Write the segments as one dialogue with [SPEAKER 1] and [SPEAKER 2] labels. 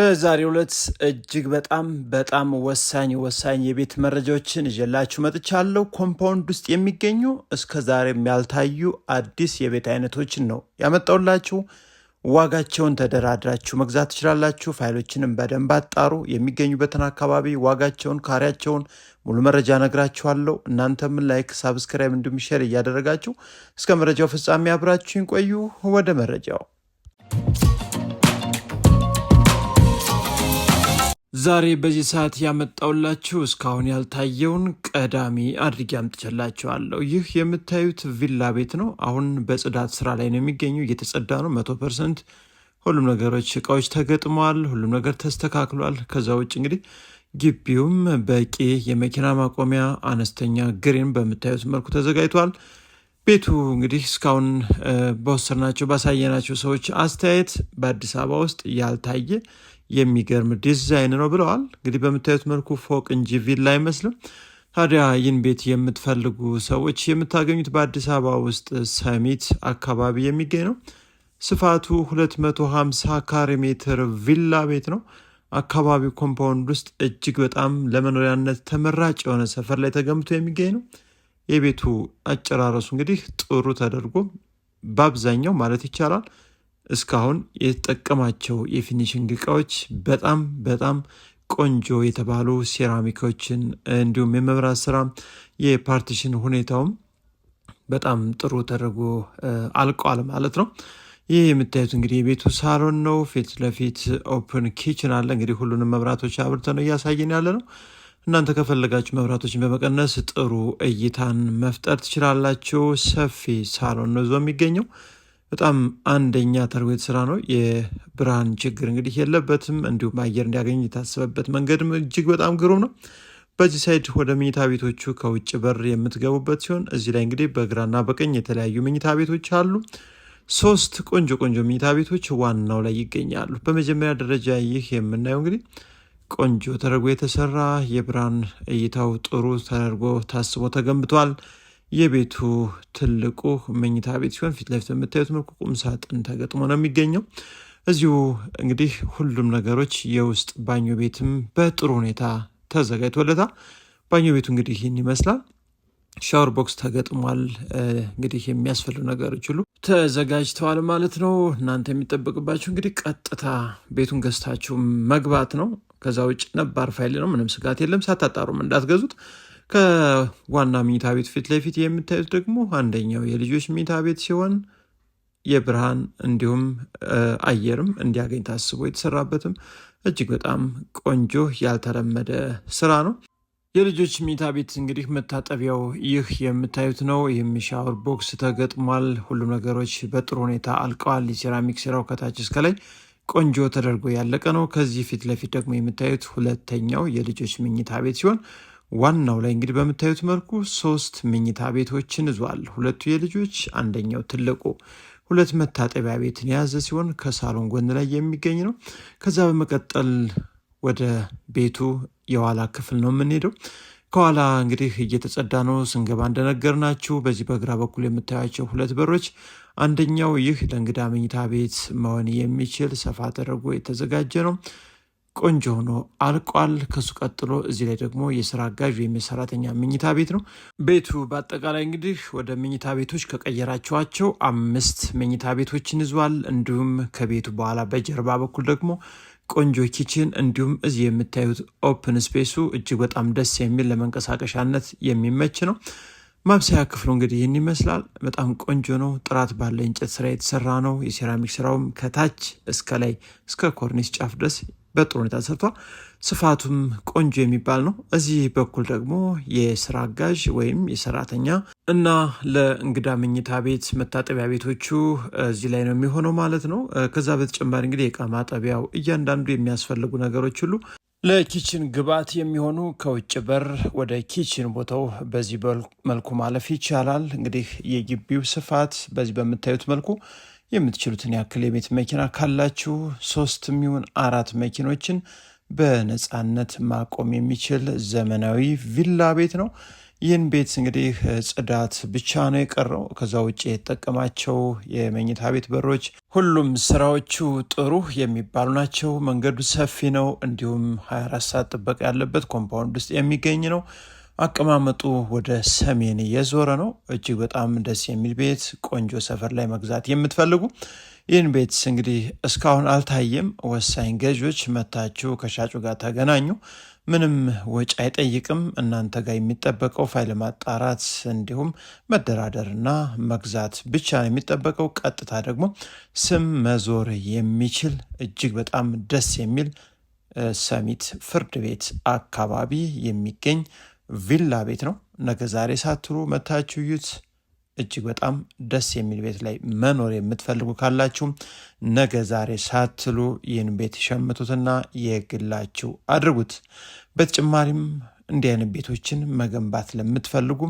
[SPEAKER 1] በዛሬው ዕለት እጅግ በጣም ወሳኝ የቤት መረጃዎችን ይዤላችሁ መጥቻለሁ። ኮምፓውንድ ውስጥ የሚገኙ እስከዛሬም ያልታዩ አዲስ የቤት አይነቶችን ነው ያመጣሁላችሁ። ዋጋቸውን ተደራድራችሁ መግዛት ትችላላችሁ። ፋይሎችንም በደንብ አጣሩ። የሚገኙበትን አካባቢ ዋጋቸውን፣ ካሬያቸውን ሙሉ መረጃ ነግራችኋለሁ። እናንተም ላይክ፣ ሳብስክራይብ እንዲሁም ሼር እያደረጋችሁ እስከ መረጃው ፍጻሜ አብራችሁን ቆዩ። ወደ መረጃው ዛሬ በዚህ ሰዓት ያመጣውላችሁ እስካሁን ያልታየውን ቀዳሚ አድርጌ አምጥቼላችኋለሁ። ይህ የምታዩት ቪላ ቤት ነው። አሁን በጽዳት ስራ ላይ ነው የሚገኘው። እየተጸዳ ነው 100%። ሁሉም ነገሮች እቃዎች ተገጥመዋል። ሁሉም ነገር ተስተካክሏል። ከዛ ውጭ እንግዲህ ግቢውም በቂ የመኪና ማቆሚያ አነስተኛ ግሪን በምታዩት መልኩ ተዘጋጅቷል። ቤቱ እንግዲህ እስካሁን በወሰድናቸው ባሳየናቸው ሰዎች አስተያየት በአዲስ አበባ ውስጥ ያልታየ የሚገርም ዲዛይን ነው ብለዋል። እንግዲህ በምታዩት መልኩ ፎቅ እንጂ ቪላ አይመስልም። ታዲያ ይህን ቤት የምትፈልጉ ሰዎች የምታገኙት በአዲስ አበባ ውስጥ ሰሚት አካባቢ የሚገኝ ነው። ስፋቱ 250 ካሬ ሜትር ቪላ ቤት ነው። አካባቢው ኮምፓውንድ ውስጥ እጅግ በጣም ለመኖሪያነት ተመራጭ የሆነ ሰፈር ላይ ተገንብቶ የሚገኝ ነው። የቤቱ አጨራረሱ እንግዲህ ጥሩ ተደርጎ በአብዛኛው ማለት ይቻላል እስካሁን የተጠቀማቸው የፊኒሽንግ እቃዎች በጣም ቆንጆ የተባሉ ሴራሚኮችን እንዲሁም የመብራት ስራ የፓርቲሽን ሁኔታውም በጣም ጥሩ ተደርጎ አልቋል ማለት ነው። ይህ የምታዩት እንግዲህ የቤቱ ሳሎን ነው። ፊት ለፊት ኦፕን ኪችን አለ። እንግዲህ ሁሉንም መብራቶች አብርተን ነው እያሳየን ያለ ነው። እናንተ ከፈለጋችሁ መብራቶችን በመቀነስ ጥሩ እይታን መፍጠር ትችላላችሁ። ሰፊ ሳሎን ነው ዞ የሚገኘው። በጣም አንደኛ ተርጎ የተሰራ ነው። የብርሃን ችግር እንግዲህ የለበትም። እንዲሁም አየር እንዲያገኝ የታሰበበት መንገድም እጅግ በጣም ግሩም ነው። በዚህ ሳይድ ወደ መኝታ ቤቶቹ ከውጭ በር የምትገቡበት ሲሆን እዚህ ላይ እንግዲህ በግራና በቀኝ የተለያዩ መኝታ ቤቶች አሉ። 3 ቆንጆ መኝታ ቤቶች ዋናው ላይ ይገኛሉ። በመጀመሪያ ደረጃ ይህ የምናየው እንግዲህ ቆንጆ ተደርጎ የተሰራ የብርሃን እይታው ጥሩ ተደርጎ ታስቦ ተገንብቷል። የቤቱ ትልቁ መኝታ ቤት ሲሆን ፊት ለፊት የምታዩት መልኩ ቁም ሳጥን ተገጥሞ ነው የሚገኘው። እዚሁ እንግዲህ ሁሉም ነገሮች የውስጥ ባኞ ቤትም በጥሩ ሁኔታ ተዘጋጅቶለታል። ባኞ ቤቱ እንግዲህ ይህን ይመስላል። ሻወር ቦክስ ተገጥሟል። እንግዲህ የሚያስፈልጉ ነገሮች ሁሉ ተዘጋጅተዋል ማለት ነው። እናንተ የሚጠበቅባችሁ እንግዲህ ቀጥታ ቤቱን ገዝታችሁ መግባት ነው። ከዛ ውጭ ነባር ፋይል ነው። ምንም ስጋት የለም። ሳታጣሩም እንዳትገዙት። ከዋና መኝታ ቤት ፊት ለፊት የምታዩት ደግሞ አንደኛው የልጆች መኝታ ቤት ሲሆን የብርሃን እንዲሁም አየርም እንዲያገኝ ታስቦ የተሰራበትም እጅግ በጣም ቆንጆ ያልተለመደ ስራ ነው። የልጆች መኝታ ቤት እንግዲህ መታጠቢያው ይህ የምታዩት ነው። የሚሻወር ቦክስ ተገጥሟል። ሁሉም ነገሮች በጥሩ ሁኔታ አልቀዋል። የሴራሚክ ስራው ከታች እስከ ላይ ቆንጆ ተደርጎ ያለቀ ነው። ከዚህ ፊት ለፊት ደግሞ የምታዩት ሁለተኛው የልጆች መኝታ ቤት ሲሆን ዋናው ላይ እንግዲህ በምታዩት መልኩ 3 መኝታ ቤቶችን ይዟል። 2 የልጆች አንደኛው ትልቁ 2 መታጠቢያ ቤትን የያዘ ሲሆን ከሳሎን ጎን ላይ የሚገኝ ነው። ከዛ በመቀጠል ወደ ቤቱ የኋላ ክፍል ነው የምንሄደው። ከኋላ እንግዲህ እየተጸዳ ነው። ስንገባ እንደነገርናችሁ በዚህ በግራ በኩል የምታያቸው 2 በሮች አንደኛው ይህ ለእንግዳ መኝታ ቤት መሆን የሚችል ሰፋ ተደርጎ የተዘጋጀ ነው። ቆንጆ ሆኖ አልቋል። ከሱ ቀጥሎ እዚህ ላይ ደግሞ የስራ አጋዥ ወይም የሰራተኛ መኝታ ቤት ነው። ቤቱ በአጠቃላይ እንግዲህ ወደ መኝታ ቤቶች ከቀየራቸዋቸው 5 መኝታ ቤቶችን ይዟል። እንዲሁም ከቤቱ በኋላ በጀርባ በኩል ደግሞ ቆንጆ ኪችን እንዲሁም እዚህ የምታዩት ኦፕን ስፔሱ እጅግ በጣም ደስ የሚል ለመንቀሳቀሻነት የሚመች ነው። ማብሰያ ክፍሉ እንግዲህ ይህን ይመስላል። በጣም ቆንጆ ነው። ጥራት ባለ እንጨት ስራ የተሰራ ነው። የሴራሚክ ስራውም ከታች እስከ ላይ እስከ ኮርኒስ ጫፍ ድረስ በጥሩ ሁኔታ ሰርቷል። ስፋቱም ቆንጆ የሚባል ነው። እዚህ በኩል ደግሞ የስራ አጋዥ ወይም የሰራተኛ እና ለእንግዳ መኝታ ቤት መታጠቢያ ቤቶቹ እዚህ ላይ ነው የሚሆነው ማለት ነው። ከዛ በተጨማሪ እንግዲህ የእቃ ማጠቢያው እያንዳንዱ የሚያስፈልጉ ነገሮች ሁሉ ለኪችን ግብዓት የሚሆኑ ከውጭ በር ወደ ኪችን ቦታው በዚህ መልኩ ማለፍ ይቻላል። እንግዲህ የግቢው ስፋት በዚህ በምታዩት መልኩ የምትችሉትን ያክል የቤት መኪና ካላችሁ 3 የሚሆን 4 መኪኖችን በነፃነት ማቆም የሚችል ዘመናዊ ቪላ ቤት ነው። ይህን ቤት እንግዲህ ጽዳት ብቻ ነው የቀረው። ከዛ ውጭ የተጠቀማቸው የመኝታ ቤት በሮች ሁሉም ስራዎቹ ጥሩ የሚባሉ ናቸው። መንገዱ ሰፊ ነው። እንዲሁም 24 ሰዓት ጥበቃ ያለበት ኮምፓውንድ ውስጥ የሚገኝ ነው። አቀማመጡ ወደ ሰሜን እየዞረ ነው። እጅግ በጣም ደስ የሚል ቤት፣ ቆንጆ ሰፈር ላይ መግዛት የምትፈልጉ ይህን ቤት እንግዲህ እስካሁን አልታየም። ወሳኝ ገዢዎች መታችሁ ከሻጩ ጋር ተገናኙ። ምንም ወጪ አይጠይቅም። እናንተ ጋር የሚጠበቀው ፋይል ማጣራት እንዲሁም መደራደርና መግዛት ብቻ ነው የሚጠበቀው። ቀጥታ ደግሞ ስም መዞር የሚችል እጅግ በጣም ደስ የሚል ሰሚት ፍርድ ቤት አካባቢ የሚገኝ ቪላ ቤት ነው። ነገ ዛሬ ሳትሉ መታችሁ እዩት። እጅግ በጣም ደስ የሚል ቤት ላይ መኖር የምትፈልጉ ካላችሁ ነገ ዛሬ ሳትሉ ይህን ቤት ሸምቱትና የግላችሁ አድርጉት። በተጨማሪም እንዲህ አይነት ቤቶችን መገንባት ለምትፈልጉ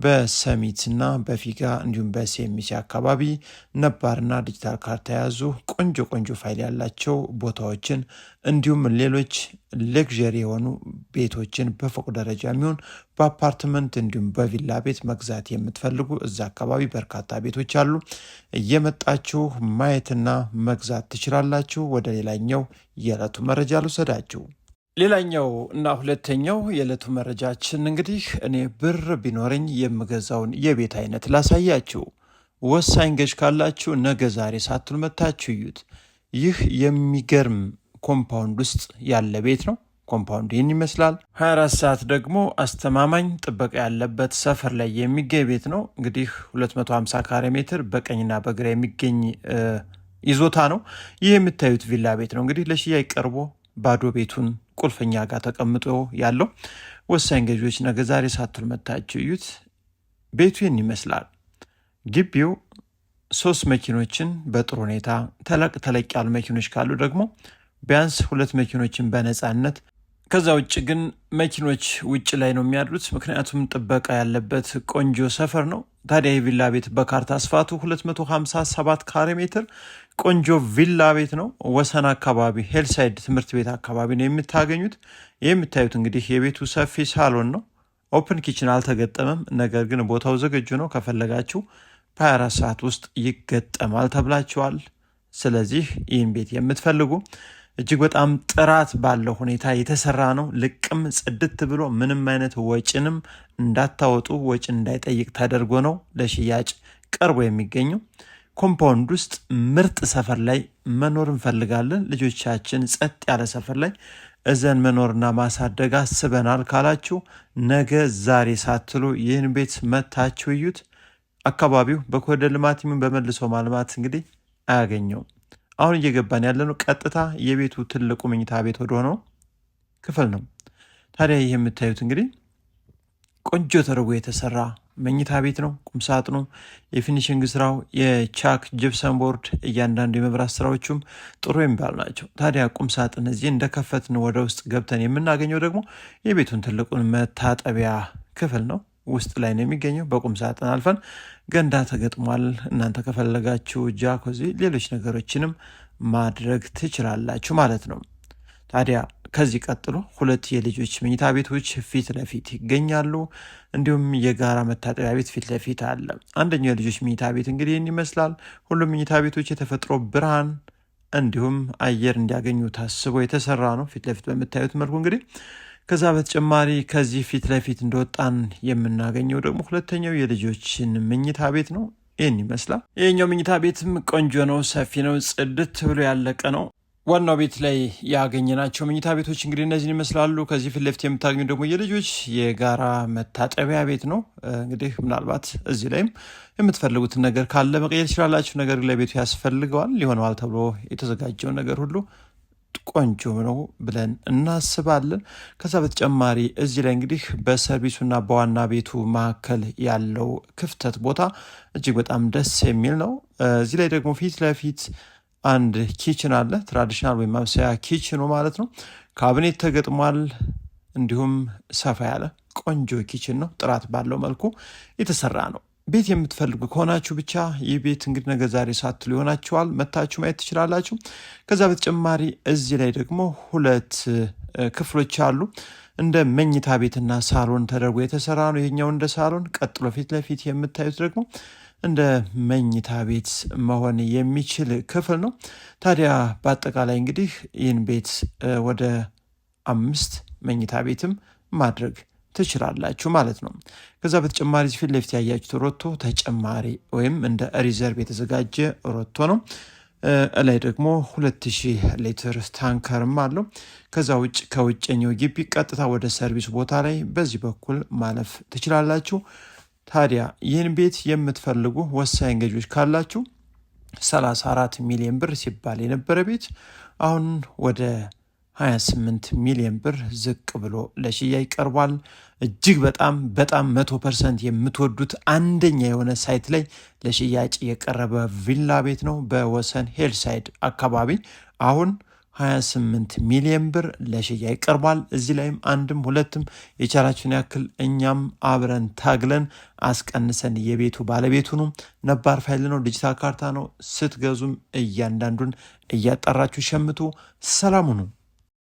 [SPEAKER 1] በሰሚትና በፊጋ እንዲሁም በሴሚሲ አካባቢ ነባርና ዲጂታል ካርታ የያዙ ቆንጆ ቆንጆ ፋይል ያላቸው ቦታዎችን እንዲሁም ሌሎች ሌክዠሪ የሆኑ ቤቶችን በፎቅ ደረጃ የሚሆን በአፓርትመንት እንዲሁም በቪላ ቤት መግዛት የምትፈልጉ እዛ አካባቢ በርካታ ቤቶች አሉ። እየመጣችሁ ማየትና መግዛት ትችላላችሁ። ወደ ሌላኛው የዕለቱ መረጃ ልውሰዳችሁ። ሌላኛው እና ሁለተኛው የዕለቱ መረጃችን እንግዲህ እኔ ብር ቢኖረኝ የምገዛውን የቤት አይነት ላሳያችሁ። ወሳኝ ገዥ ካላችሁ ነገ ዛሬ ሳትሉ መታችሁ እዩት። ይህ የሚገርም ኮምፓውንድ ውስጥ ያለ ቤት ነው። ኮምፓውንድ ይህን ይመስላል። 24 ሰዓት ደግሞ አስተማማኝ ጥበቃ ያለበት ሰፈር ላይ የሚገኝ ቤት ነው። እንግዲህ 250 ካሬ ሜትር በቀኝና በግራ የሚገኝ ይዞታ ነው። ይህ የምታዩት ቪላ ቤት ነው። እንግዲህ ለሽያጭ ቀርቦ ባዶ ቤቱን ቁልፈኛ ጋር ተቀምጦ ያለው ወሳኝ ገዢዎች ነገ ዛሬ ሳትሉ መታችሁ እዩት። ቤቱ ይህን ይመስላል። ግቢው 3 መኪኖችን በጥሩ ሁኔታ ተለቅ ያሉ መኪኖች ካሉ ደግሞ ቢያንስ 2 መኪኖችን በነፃነት። ከዛ ውጭ ግን መኪኖች ውጭ ላይ ነው የሚያድሩት፣ ምክንያቱም ጥበቃ ያለበት ቆንጆ ሰፈር ነው። ታዲያ የቪላ ቤት በካርታ ስፋቱ 257 ካሬ ሜትር ቆንጆ ቪላ ቤት ነው። ወሰን አካባቢ ሄልሳይድ ትምህርት ቤት አካባቢ ነው የምታገኙት። ይህ የምታዩት እንግዲህ የቤቱ ሰፊ ሳሎን ነው። ኦፕን ኪችን አልተገጠመም፣ ነገር ግን ቦታው ዝግጁ ነው። ከፈለጋችሁ በ24 ሰዓት ውስጥ ይገጠማል ተብላችኋል። ስለዚህ ይህን ቤት የምትፈልጉ እጅግ በጣም ጥራት ባለው ሁኔታ የተሰራ ነው። ልቅም ጽድት ብሎ ምንም አይነት ወጪንም እንዳታወጡ ወጪ እንዳይጠይቅ ተደርጎ ነው ለሽያጭ ቀርቦ የሚገኘው። ኮምፓውንድ ውስጥ ምርጥ ሰፈር ላይ መኖር እንፈልጋለን። ልጆቻችን ጸጥ ያለ ሰፈር ላይ እዘን መኖርና ማሳደግ አስበናል ካላችሁ ነገ ዛሬ ሳትሉ ይህን ቤት መታችሁ እዩት። አካባቢው በኮሪደር ልማት በመልሶ ማልማት እንግዲህ አያገኘውም። አሁን እየገባን ያለነው ቀጥታ የቤቱ ትልቁ መኝታ ቤት ወደ ሆነው ክፍል ነው። ታዲያ ይህ የምታዩት እንግዲህ ቆንጆ ተደርጎ የተሰራ መኝታ ቤት ነው። ቁምሳጥኑ፣ የፊኒሽንግ ስራው፣ የቻክ ጅብሰን ቦርድ፣ እያንዳንዱ የመብራት ስራዎቹም ጥሩ የሚባሉ ናቸው። ታዲያ ቁምሳጥን እዚህ እንደከፈትን ወደ ውስጥ ገብተን የምናገኘው ደግሞ የቤቱን ትልቁን መታጠቢያ ክፍል ነው። ውስጥ ላይ ነው የሚገኘው። በቁም ሳጥን አልፈን ገንዳ ተገጥሟል። እናንተ ከፈለጋችሁ ጃኮዚ፣ ሌሎች ነገሮችንም ማድረግ ትችላላችሁ ማለት ነው። ታዲያ ከዚህ ቀጥሎ 2 የልጆች መኝታ ቤቶች ፊት ለፊት ይገኛሉ። እንዲሁም የጋራ መታጠቢያ ቤት ፊት ለፊት አለ። አንደኛው የልጆች መኝታ ቤት እንግዲህ ይህን ይመስላል። ሁሉም መኝታ ቤቶች የተፈጥሮ ብርሃን እንዲሁም አየር እንዲያገኙ ታስቦ የተሰራ ነው። ፊት ለፊት በምታዩት መልኩ እንግዲህ ከዛ በተጨማሪ ከዚህ ፊት ለፊት እንደወጣን የምናገኘው ደግሞ ሁለተኛው የልጆችን መኝታ ቤት ነው። ይህን ይመስላል። ይህኛው መኝታ ቤትም ቆንጆ ነው፣ ሰፊ ነው፣ ጽድት ብሎ ያለቀ ነው። ዋናው ቤት ላይ ያገኘናቸው መኝታ ቤቶች እንግዲህ እነዚህን ይመስላሉ። ከዚህ ፊት ለፊት የምታገኙ ደግሞ የልጆች የጋራ መታጠቢያ ቤት ነው። እንግዲህ ምናልባት እዚህ ላይም የምትፈልጉትን ነገር ካለ መቀየር ትችላላችሁ። ነገር ግን ለቤቱ ያስፈልገዋል ሊሆነዋል ተብሎ የተዘጋጀው ነገር ሁሉ ቆንጆ ነው ብለን እናስባለን። ከዛ በተጨማሪ እዚህ ላይ እንግዲህ በሰርቪሱና በዋና ቤቱ መካከል ያለው ክፍተት ቦታ እጅግ በጣም ደስ የሚል ነው። እዚህ ላይ ደግሞ ፊት ለፊት አንድ ኪችን አለ። ትራዲሽናል ወይም ማብሰያ ኪችኑ ማለት ነው። ካቢኔት ተገጥሟል። እንዲሁም ሰፋ ያለ ቆንጆ ኪችን ነው። ጥራት ባለው መልኩ የተሰራ ነው። ቤት የምትፈልጉ ከሆናችሁ ብቻ ይህ ቤት እንግዲህ ነገ ዛሬ ሳትሉ ይሆናችኋል። መታችሁ ማየት ትችላላችሁ። ከዛ በተጨማሪ እዚህ ላይ ደግሞ 2 ክፍሎች አሉ። እንደ መኝታ ቤትና ሳሎን ተደርጎ የተሰራ ነው። ይሄኛው እንደ ሳሎን፣ ቀጥሎ ፊት ለፊት የምታዩት ደግሞ እንደ መኝታ ቤት መሆን የሚችል ክፍል ነው። ታዲያ በአጠቃላይ እንግዲህ ይህን ቤት ወደ 5 መኝታ ቤትም ማድረግ ትችላላችሁ ማለት ነው። ከዛ በተጨማሪ ፊት ለፊት ያያችሁት ሮቶ ተጨማሪ ወይም እንደ ሪዘርቭ የተዘጋጀ ሮቶ ነው። ላይ ደግሞ 2000 ሊትር ታንከርም አለው። ከዛ ውጭ ከውጭኛው ግቢ ቀጥታ ወደ ሰርቪስ ቦታ ላይ በዚህ በኩል ማለፍ ትችላላችሁ። ታዲያ ይህን ቤት የምትፈልጉ ወሳኝ ገዢዎች ካላችሁ 34 ሚሊዮን ብር ሲባል የነበረ ቤት አሁን ወደ 28 ሚሊዮን ብር ዝቅ ብሎ ለሽያጭ ቀርቧል። እጅግ በጣም 100% የምትወዱት አንደኛ የሆነ ሳይት ላይ ለሽያጭ የቀረበ ቪላ ቤት ነው። በወሰን ሄልሳይድ አካባቢ አሁን 28 ሚሊዮን ብር ለሽያጭ ቀርቧል። እዚህ ላይም አንድም ሁለትም የቻላችሁን ያክል እኛም አብረን ታግለን አስቀንሰን የቤቱ ባለቤቱ ነው። ነባር ፋይል ነው፣ ዲጂታል ካርታ ነው። ስትገዙም እያንዳንዱን እያጠራችሁ ሸምቱ። ሰላሙ ነው።